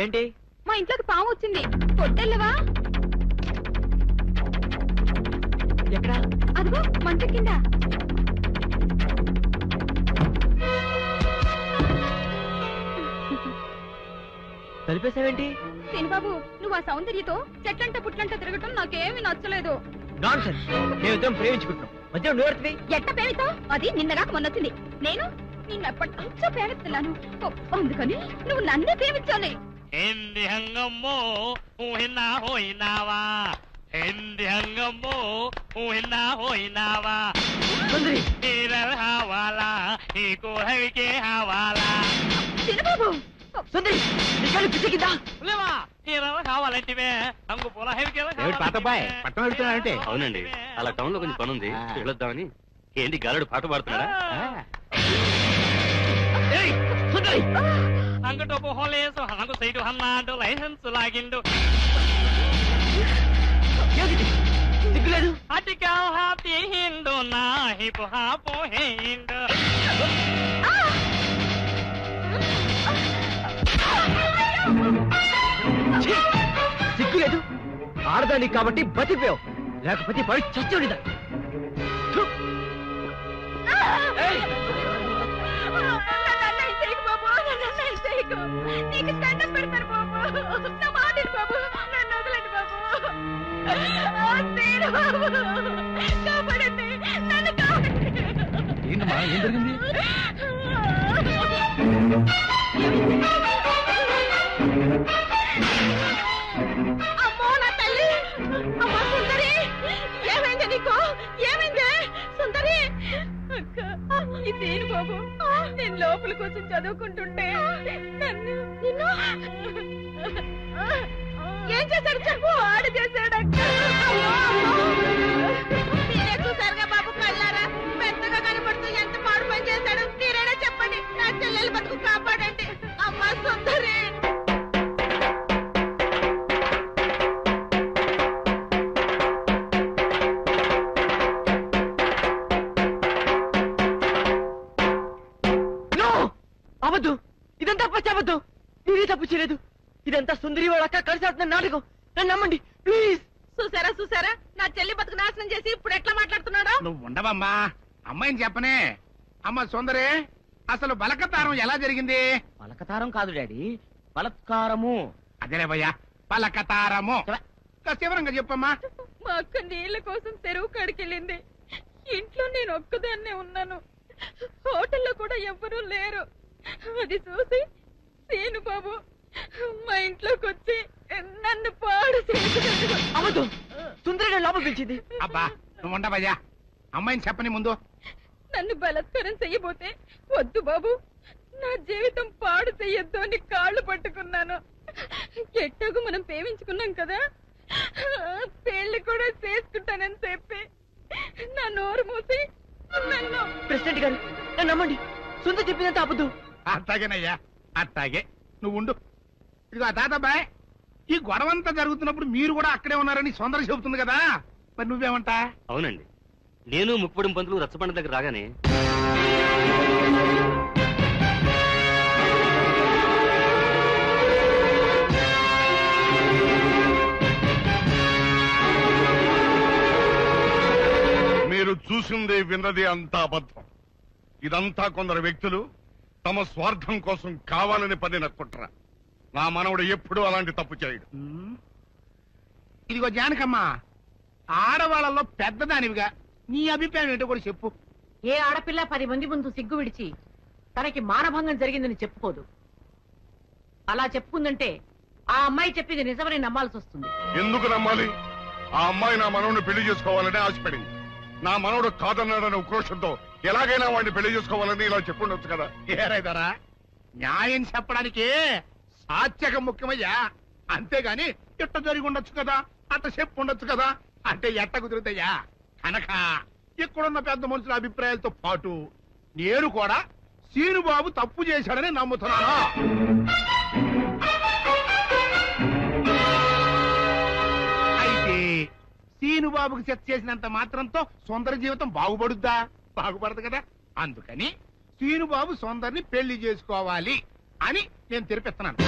ఏంటి? మా ఇంట్లోకి పాము వచ్చింది. పొట్టెళ్ళవా? ఎక్కడ? అదిగో మంచం కింద. తలిపేసావేంటి? బాబు, నువ్వు ఆ సౌందర్యతో చెట్లంట పుట్లంట తిరగటం నాకేమీ నచ్చలేదు. నాన్సెన్స్. మేమిద్దరం ప్రేమించుకుంటున్నాం. మధ్య నువ్వెడతవి? ఎట్ట ప్రేమితో? అది నిన్నగాక మొన్నొచ్చింది. నేను నిన్నెప్పటి నుంచో ప్రేమిస్తున్నాను. అందుకని నువ్వు నన్నే ప్రేమించాలి. Hindi hangamo, uhina hoinawa. Hindi hangamo, uhina hoinawa. సుందరి, Iral hawala, iko hawike hawala. చిన్నబాబు, సుందరి, నీ కళ్ళు పిచ్చికిందా? Ulema, iral hawalantiwe, hangu pola hawike ఏమిటి పాతబ్బాయ్ పట్టణం వెళ్తున్నాడంటే? అవునండి, అలా టౌన్ లో కొంచెం పని ఉంది, వెళ్ళొద్దామని. ఏంటి గాలుడు పాట పాడుతున్నాడా? ఏయ్, సుందరి! hangu topo holeso, hangu saidu hannado license lagindu. ఏమిటి? సిగ్గులేదు? Atikal hati hindu na hipo hapo hindu. ఛీ! సిగ్గులేదు? ఆడదాని కాబట్టి బతిపోయావు, లేకపోతే పడి చచ్చుడిదా. నీకు దండం పెడతారు బాబు. నా మాటలు బాబు, నన్ను వదలండి బాబు. కాపాడండి, నన్ను కాపాడండి. ఏంటమ్మా, ఏం జరిగింది? అమ్మో నా తల్లి, అమ్మా సుందరి, ఏమైంది నీకు? ఏమైంది సుందరి? అక్క, ఇదేను బాబు, నేను లోపల కోసం చదువుకుంటుంటే నన్ను ఏం చేశాడు చెప్పు. ఆడు చేశాడు అక్క. మీరే చూసారుగా బాబు కళ్ళారా, పెద్దగా కనపడుతూ ఎంత పాడు పని చేశాడు. మీరేనా చెప్పండి, నా చెల్లెలు బతుకు కాపాడండి. అమ్మా సుందరి. అవద్దు, ఇదంతా పచ్చవద్దు. నేనే తప్పు చేయలేదు. ఇదంతా సుందరి వాళ్ళ అక్క కలిసి ఆడుతున్న నాటకం. నన్ను నమ్మండి ప్లీజ్. చూసారా చూసారా, నా చెల్లి బతుకు నాశనం చేసి ఇప్పుడు ఎట్లా మాట్లాడుతున్నాడు. నువ్వు ఉండవమ్మా, అమ్మాయిని చెప్పనే. అమ్మ సుందరి, అసలు బలకతారం ఎలా జరిగింది? పలకతారం కాదు డాడీ, బలత్కారము. అదేలే భయ్యా, బలకతారము. వివరంగా చెప్పమ్మా. మా అక్క నీళ్ల కోసం చెరువు కాడికెళ్ళింది. ఇంట్లో నేను ఒక్కదాన్నే ఉన్నాను. హోటల్లో కూడా ఎవ్వరూ లేరు. అది చూసి సీను బాబు మా ఇంట్లోకి వచ్చి నన్ను పాడు చేశాడు. అవద్దు, సుందరి నన్ను లోపల పిలిచింది. అబ్బా నువ్వు ఉండవయ్యా, అమ్మాయిని చెప్పని ముందు. నన్ను బలత్కారం చెయ్యబోతే వద్దు బాబు, నా జీవితం పాడు చెయ్యొద్దు అని కాళ్ళు పట్టుకున్నాను. ఎట్టాగు మనం ప్రేమించుకున్నాం కదా, పెళ్లి కూడా చేసుకుంటానని చెప్పి నా నోరు మూసి నన్ను. ప్రెసిడెంట్ గారు నన్ను నమ్మండి, సుందరి చెప్పిందంతా అబద్ధం. అట్టాగేనయ్యా, అట్టాగే నువ్వు ఉండు. ఇదిగో తాతబ్బాయ్, ఈ గొడవంతా జరుగుతున్నప్పుడు మీరు కూడా అక్కడే ఉన్నారని సుందరి చెబుతుంది కదా, మరి నువ్వేమంటా? అవునండి, నేను ముక్కుపొడి పంతులు రచ్చబండ దగ్గర రాగానే మీరు చూసింది విన్నది అంతా అబద్ధం. ఇదంతా కొందరు వ్యక్తులు తమ స్వార్థం కోసం కావాలని పని నక్కుంటారా. నా మనవడు ఎప్పుడూ అలాంటి తప్పు చేయడు. ఇదిగో జానకమ్మ, ఆడవాళ్ళలో పెద్దదానివిగా నీ అభిప్రాయం ఏంటో కూడా చెప్పు. ఏ ఆడపిల్ల 10 మంది ముందు సిగ్గు విడిచి తనకి మానభంగం జరిగిందని చెప్పుకోదు. అలా చెప్పుకుందంటే ఆ అమ్మాయి చెప్పింది నిజమని నమ్మాల్సి వస్తుంది. ఎందుకు నమ్మాలి? ఆ అమ్మాయి నా మనవడిని పెళ్లి చేసుకోవాలని ఆశపడింది. నా మనవడు కాదన్నాడని ఉక్రోషంతో ఎలాగైనా వాడిని పెళ్లి చేసుకోవాలని ఇలా చెప్పుండొచ్చు కదా. ఏరైదారా, న్యాయం చెప్పడానికి సాత్యకం ముఖ్యమయ్యా, అంతేగాని ఇట్ట జరిగి ఉండొచ్చు కదా, అట్ట చెప్పు ఉండొచ్చు కదా అంటే ఎట్ట కుదురుతాయా. కనుక ఇక్కడున్న పెద్ద మనుషుల అభిప్రాయాలతో పాటు నేను కూడా సీనుబాబు తప్పు చేశాడని నమ్ముతున్నాను. అయితే సీనుబాబుకి సెట్ చేసినంత మాత్రంతో సుందర జీవితం బాగుపడుద్దా? బాగుపడదు కదా. అందుకని సీనుబాబు సుందరిని పెళ్లి చేసుకోవాలి. అని నేను తెరిపిస్తున్నాను.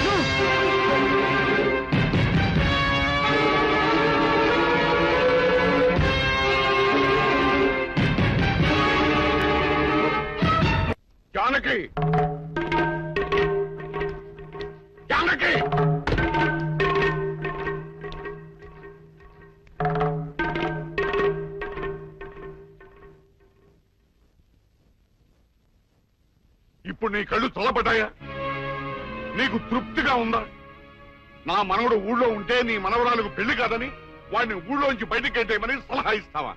జానకి, జానకి, ఇప్పుడు నీ కళ్ళు చల్లబడ్డాయా? నీకు తృప్తిగా ఉందా? నా మనవడు ఊళ్ళో ఉంటే నీ మనవరాలకు పెళ్లి కాదని వాడిని ఊళ్ళోంచి బయటికి గెట్టేయమని సలహా ఇస్తావా?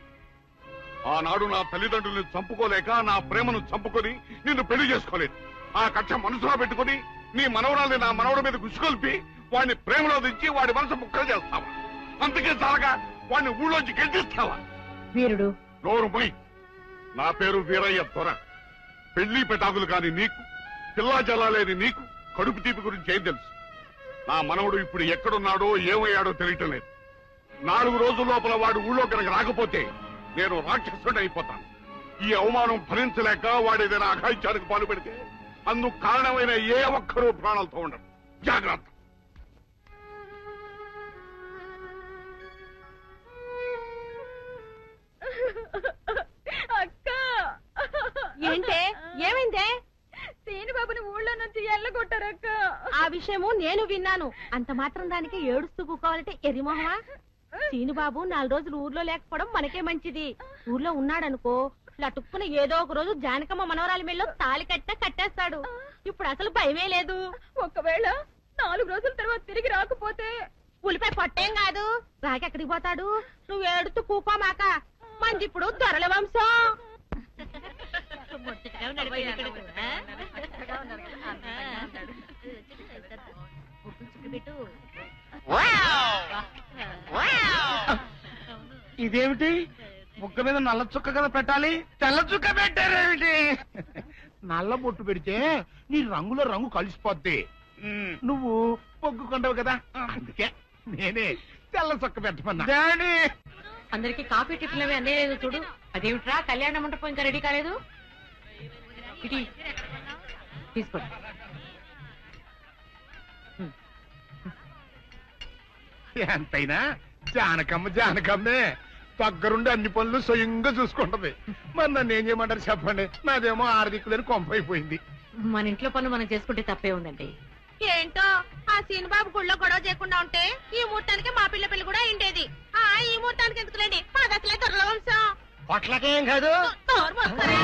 ఆనాడు నా తల్లిదండ్రుల్ని చంపుకోలేక నా ప్రేమను చంపుకొని నిన్ను పెళ్లి చేసుకోలేదు. ఆ కక్ష మనసులో పెట్టుకుని నీ మనవరాల్ని నా మనవడి మీద గుసుకొల్పి వాడిని ప్రేమలో దించి వాడి మనసు ముక్కలు చేస్తావా? అందుకే చాలగా వాడిని ఊళ్ళోంచి గెంటిస్తావా? వీరుడు నోరు మొయ్. నా పేరు వీరయ్య దొర. పెళ్లి పెటాకులు కాని నీకు, పిల్లా జల్లాలేని నీకు కడుపు తీపి గురించి ఏం తెలుసు? నా మనవడు ఇప్పుడు ఎక్కడున్నాడో ఏమయ్యాడో తెలియటం లేదు. 4 రోజుల లోపల వాడు ఊళ్ళో కనుక రాకపోతే నేను రాక్షసుడు అయిపోతాను. ఈ అవమానం భరించలేక వాడేదైనా అఘాయిత్యానికి పాల్పడితే అందుకు కారణమైన ఏ ఒక్కరూ ప్రాణాలతో ఉండరు. జాగ్రత్త. అక్క ఏంటే ఏమైందే? శ్రీనిబాబుని ఊళ్ళో నుంచి ఎల్లగొట్టారక్క. ఆ విషయము నేను విన్నాను. అంత మాత్రం దానికి ఏడుస్తూ కూకోవాలంటే ఎరిమోహమా? సీనుబాబు 4 రోజులు ఊర్లో లేకపోవడం మనకే మంచిది. ఊర్లో ఉన్నాడనుకో లటుక్కున ఏదో ఒక రోజు జానకమ్మ మనవరాలి మెల్లో తాళి కట్టేస్తాడు. ఇప్పుడు అసలు భయమే లేదు. ఒకవేళ 4 రోజుల తర్వాత తిరిగి రాకపోతే ఉలిపై పొట్టేం కాదు, రాకెక్కడికి పోతాడు? నువ్వు ఏడుతూ కూకోమాక. మంది ఇప్పుడు దొరల వంశం. ఇదేమిటి? ముక్క మీద నల్ల చుక్క కదా పెట్టాలి, తెల్ల చుక్క పెట్టారేమిటి? నల్ల బొట్టు పెడితే నీ రంగులో రంగు కలిసిపోద్ది. నువ్వు పొగ్గుకుంటావు కదా, అందుకే నేనే తెల్ల చుక్క పెట్టమన్నా. అందరికి కాఫీ టిఫిన్ అవి అన్నీ లేదు చూడు. అదేమిట్రా కళ్యాణ మండపం ఇంకా రెడీ కాలేదు? ఇటీ తీసుకోండి. ఎంతైనా జానకమ్మ జానకమ్మే, దగ్గరుండి అన్ని పనులు స్వయంగా చూసుకుంటది. మరి నన్ను ఏం చేయమంటారు చెప్పండి? నాదేమో ఆర్థికులని కొంపైపోయింది. మన ఇంట్లో పనులు మనం చేసుకుంటే తప్పే ఉందండి. ఏంటో ఆ సీనుబాబు గుళ్ళో గొడవ చేయకుండా ఉంటే ఈ ముహూర్తానికి మా పిల్ల పెళ్లి కూడా అయిండేది. ఈ ముహూర్తానికి ఎందుకులేండి, మాదసలే దొరల వంశం. పొట్లకేం కాదు. అమ్మా సుందరి,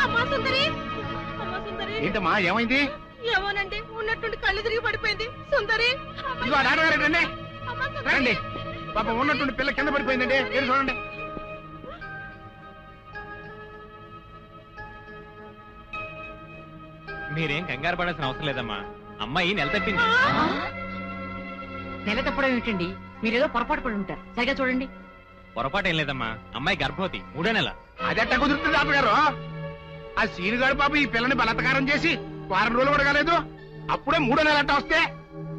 అమ్మా సుందరి. ఏంటమ్మా ఏమైంది? ఏమోనండి, ఉన్నట్టుండి కళ్ళు తిరిగి పడిపోయింది. సుందరి, ఇదిగో డాక్టర్ రండి అమ్మా సుందరి. రండి. పాపం ఉన్నట్టుండి పిల్ల కింద పడిపోయిందండి. మీరు చూడండి. మీరేం కంగారు పడాల్సిన అవసరం లేదమ్మా. అమ్మాయి నెల తప్పింది. నెల తప్పడం ఏమిటండి? మీరేదో పొరపాటు పడి ఉంటారు. సరిగా చూడండి. పొరపాటు ఏం లేదమ్మా. అమ్మాయి గర్భవతి, 3వ నెల. అదెట్ట కుదురుతుంది డాక్టర్ గారు? ఆ సీనుగాడు పాప ఈ పిల్లని బలత్కారం చేసి 4 రోజులు కూడా కాలేదు, అప్పుడే 3వ నెల అట్ట వస్తే?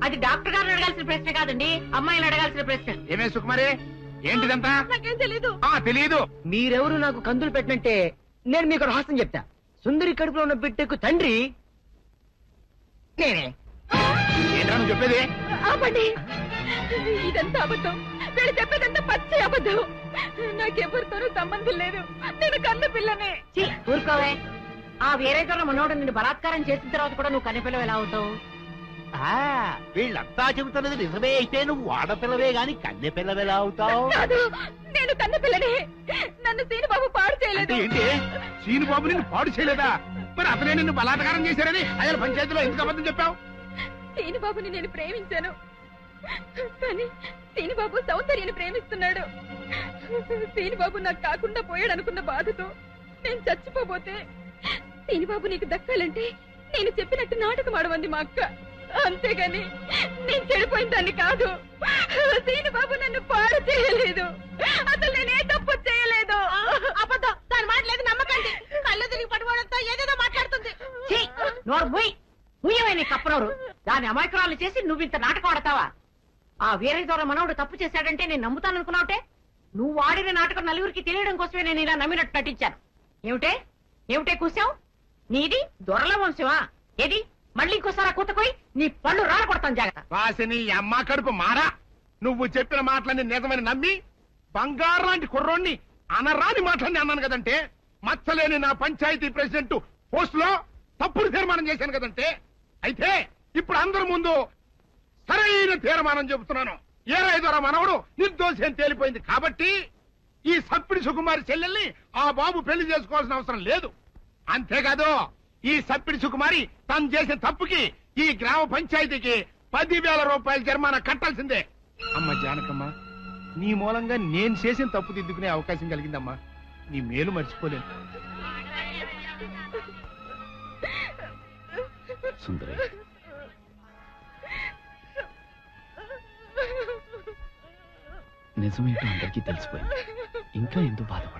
అది డాక్టర్ గారిని అడగాల్సిన ప్రశ్న కాదండి, అమ్మాయిని అడగాల్సిన ప్రశ్న. ఏమే సుకుమారి, ఏంటిదంతా? నాకేం తెలీదు. తెలీదు. మీరెవరు నాకు కందులు పెట్టినంటే నేను మీకు రహస్యం చెప్తా. సుందరి కడుపులో ఉన్న బిడ్డకు తండ్రి నేనే. ఏంటా నువ్వు చెప్పేది? ఆపండి, ఇదంతా అబద్ధం. వీళ్ళు చెప్పేదంతా పచ్చి అబద్ధం. నాకెవరితోనూ సంబంధం లేదు. నేను కన్న పిల్లనే. ఊరుకోవే. ఆ వేరేతో మనోడు నిన్ను బలాత్కారం చేసిన తర్వాత కూడా నువ్వు కన్నెపిల్లవు ఎలా అవుతావు? వీళ్ళంతా చెబుతున్నది నిజమే అయితే నువ్వు ఆడపిల్లవే గాని కన్నె పిల్లవెలా అవుతావు? కాదు, నేను కన్న పిల్లనే. నన్ను సీనుబాబు పాడు చేయలేదు. ఏంటి? సీనుబాబు నిన్ను పాడు చేయలేదా? మరి అతనే నిన్ను బలాత్కారం చేశారని అయ్యారు పంచాయతీలో ఎందుకు అబద్ధం చెప్పావు? సీనుబాబుని నేను ప్రేమించాను, కానీ సీనుబాబు సౌందర్యని ప్రేమిస్తున్నాడు. సీనుబాబు నాకు కాకుండా పోయాడు అనుకున్న బాధతో నేను చచ్చిపోబోతే, సీనుబాబు నీకు దక్కాలంటే నేను చెప్పినట్టు నాటకం ఆడమంది మా అక్క. అంతేగాని నేను చెడిపోయిన దాన్ని కాదు. సీనుబాబు నన్ను పాడు చేయలేదు. అసలు నేనే తప్పు చేయలేదు. అబద్ధం, దాని మాట లేదు, నమ్మకండి. కళ్ళు తిరిగి పట్టుకోవడంతో ఏదేదో మాట్లాడుతుంది. నోరు పోయి ముయ్యమని కప్పనోరు. దాని అమాయకురాలు చేసి నువ్వు ఇంత నాటకం ఆడతావా? ఆ వీరయ్య ద్వారా మనవడు తప్పు చేశాడంటే నేను నమ్ముతాను అనుకున్నావుటే? నువ్వు ఆడిన నాటకం నలుగురికి తెలియడం కోసమే నేను ఇలా నమ్మినట్టు నటించాను. ఏమిటే కూసావు? నీది దొరల వంశమా? ఏది మళ్ళీ ఇంకోసారి కూతకోయి నీ పళ్ళు రాలకొడతాను జాగ్రత్త. వాసిని అమ్మ కడుపు మారా. నువ్వు చెప్పిన మాటలన్నీ నిజమని నమ్మి బంగారు లాంటి కుర్రోణ్ణి అనరాని మాటలన్నీ అన్నాను కదంటే, మచ్చలేని నా పంచాయతీ ప్రెసిడెంట్ పోస్ట్ లో తప్పుడు తీర్మానం చేశాను కదంటే. అయితే ఇప్పుడు అందరి ముందు సరైన తీర్మానం చెబుతున్నాను. ఏ రైతురా మనవడు నిర్దోషి అని తేలిపోయింది కాబట్టి ఈ సప్పిడి సుకుమారి చెల్లెల్ని ఆ బాబు పెళ్లి చేసుకోవాల్సిన అవసరం లేదు. అంతేకాదు ఈ సప్పిడి సుకుమారి తను చేసిన తప్పుకి ఈ గ్రామ పంచాయతీకి 10,000 రూపాయల జరిమానా కట్టాల్సిందే. అమ్మ జానకమ్మ, నీ మూలంగా నేను చేసిన తప్పు దిద్దుకునే అవకాశం కలిగిందమ్మా. నీ మేలు మర్చిపోలేను. సుందరి, నిజమేంటో అందరికీ తెలిసిపోయింది. ఇంకా ఎందుకు బాధపడ